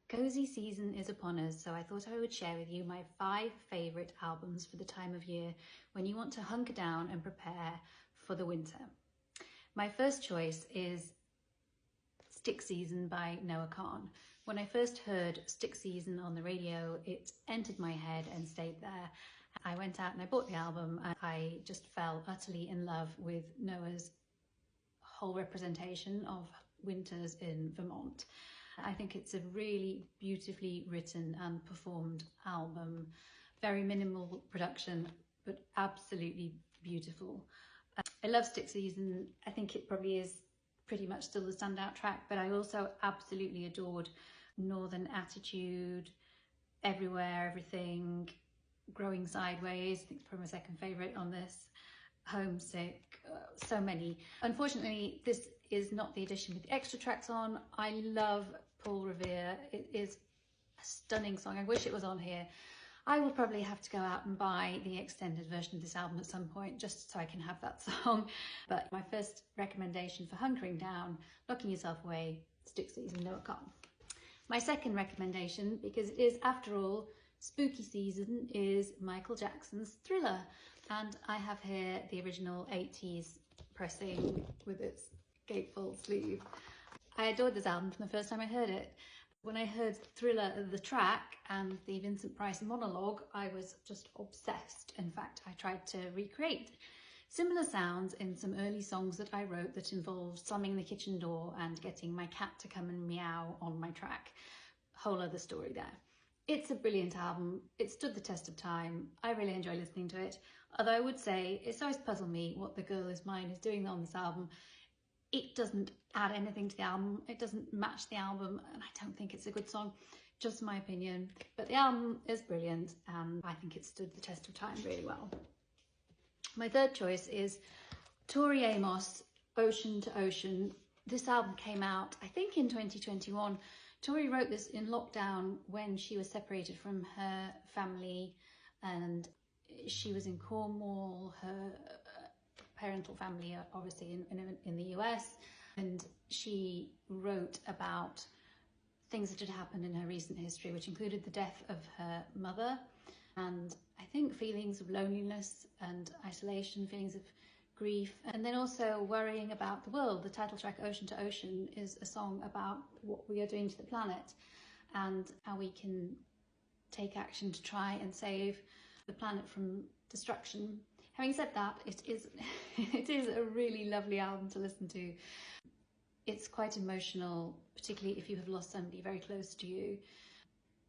Cozy season is upon us, so I thought I would share with you my 5 favourite albums for the time of year when you want to hunker down and prepare for the winter. My first choice is Stick Season by Noah Kahan. When I first heard Stick Season on the radio, it entered my head and stayed there. I went out and I bought the album and I just fell utterly in love with Noah's whole representation of winters in Vermont. I think it's a really beautifully written and performed album. Very minimal production, but absolutely beautiful. I love Stick Season. I think it probably is pretty much still the standout track, but I also absolutely adored Northern Attitude, Everywhere, Everything, Growing Sideways. I think it's probably my second favourite on this. Homesick, so many. Unfortunately, this is not the edition with the extra tracks on. I love Paul Revere. It is a stunning song. I wish it was on here. I will probably have to go out and buy the extended version of this album at some point just so I can have that song. But my first recommendation for hunkering down, locking yourself away, Stick Season, Noah Kahan. My second recommendation, because it is after all spooky season, is Michael Jackson's Thriller. And I have here the original 80s pressing with its gatefold sleeve. I adored this album from the first time I heard it. When I heard Thriller, the track, and the Vincent Price monologue, I was just obsessed. In fact, I tried to recreate similar sounds in some early songs that I wrote that involved slamming the kitchen door and getting my cat to come and meow on my track. Whole other story there. It's a brilliant album. It stood the test of time. I really enjoy listening to it. Although I would say it's always puzzled me what The Girl Is Mine is doing on this album. It doesn't add anything to the album. It doesn't match the album, and I don't think it's a good song, just my opinion. But the album is brilliant, and I think it stood the test of time really well. My third choice is Tori Amos, Ocean to Ocean. This album came out, I think, in 2021. Tori wrote this in lockdown when she was separated from her family, and she was in Cornwall. Her parental family are obviously in the US, and she wrote about things that had happened in her recent history, which included the death of her mother, and I think feelings of loneliness and isolation, feelings of grief, and then also worrying about the world. The title track, Ocean to Ocean, is a song about what we are doing to the planet and how we can take action to try and save the planet from destruction. Having said that, it is a really lovely album to listen to. It's quite emotional, particularly if you have lost somebody very close to you.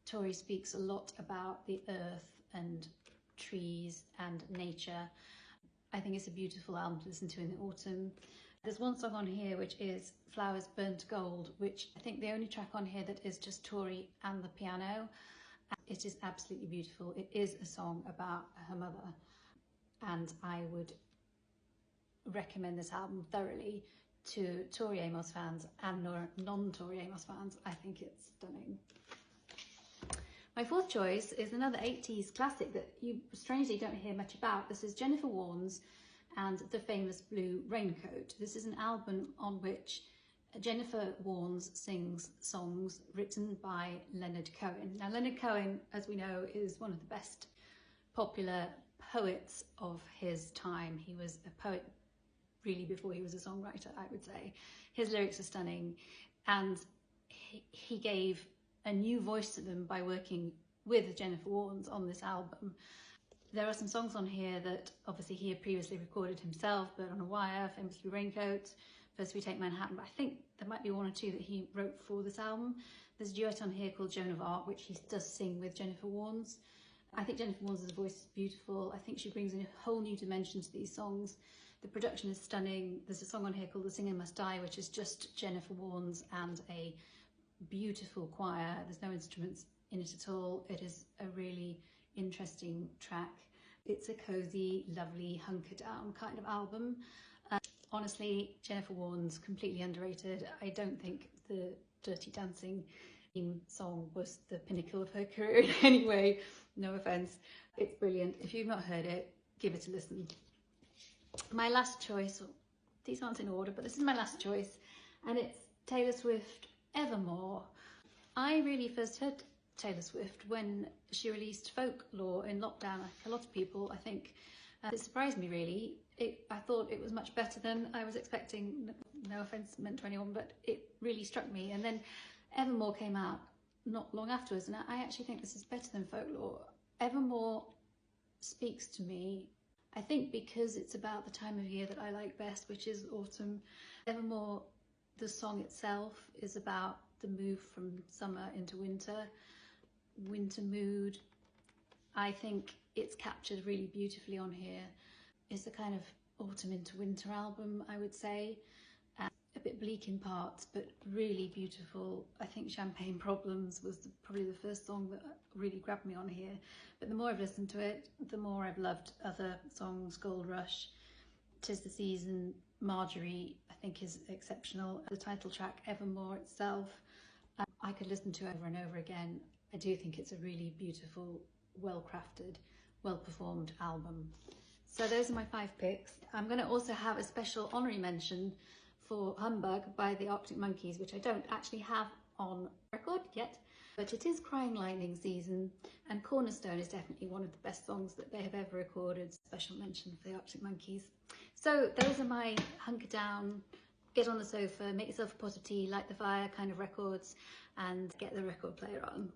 Tori speaks a lot about the earth and trees and nature. I think it's a beautiful album to listen to in the autumn. There's one song on here which is Flowers Burnt Gold, which I think the only track on here that is just Tori and the piano. It is absolutely beautiful. It is a song about her mother, and I would recommend this album thoroughly to Tori Amos fans and non-Tori Amos fans. I think it's stunning. My fourth choice is another 80s classic that you strangely don't hear much about. This is Jennifer Warnes and The Famous Blue Raincoat. This is an album on which Jennifer Warnes sings songs written by Leonard Cohen. Now, Leonard Cohen, as we know, is one of the best popular poets of his time. He was a poet really before he was a songwriter, I would say. His lyrics are stunning, and he gave a new voice to them by working with Jennifer Warnes on this album. There are some songs on here that obviously he had previously recorded himself, Bird on a Wire, Famous Blue Raincoat, First We Take Manhattan, but I think there might be one or two that he wrote for this album. There's a duet on here called Joan of Arc, which he does sing with Jennifer Warnes. I think Jennifer Warnes' voice is beautiful. I think she brings in a whole new dimension to these songs. The production is stunning. There's a song on here called The Singer Must Die, which is just Jennifer Warnes and a beautiful choir. There's no instruments in it at all. It is a really interesting track. It's a cozy, lovely, hunker down kind of album. Honestly, Jennifer Warnes, completely underrated. I don't think the Dirty Dancing theme song was the pinnacle of her career in any way. No offense. It's brilliant. If you've not heard it, give it a listen. My last choice, these aren't in order, but this is my last choice, and it's Taylor Swift, Evermore. I really first heard Taylor Swift when she released Folklore in lockdown. Like a lot of people, I think, it surprised me really. I thought it was much better than I was expecting. No offence meant to anyone, but it really struck me. And then Evermore came out not long afterwards, and I actually think this is better than Folklore. Evermore speaks to me, I think, because it's about the time of year that I like best, which is autumn. Evermore, the song itself is about the move from summer into winter mood. I think it's captured really beautifully on here. It's a kind of autumn into winter album, I would say. A bit bleak in parts, but really beautiful. I think Champagne Problems was probably the first song that really grabbed me on here. But the more I've listened to it, the more I've loved other songs. Gold Rush, 'Tis the Season, Marjorie, I think is exceptional. The title track, Evermore itself, I could listen to over and over again. I do think it's a really beautiful, well-crafted, well-performed album. So those are my 5 picks. I'm going to also have a special honorary mention for Humbug by the Arctic Monkeys, which I don't actually have on record yet, but it is Crying Lightning season, and Cornerstone is definitely one of the best songs that they have ever recorded. Special mention for the Arctic Monkeys. So those are my hunker down, get on the sofa, make yourself a pot of tea, light the fire kind of records, and get the record player on.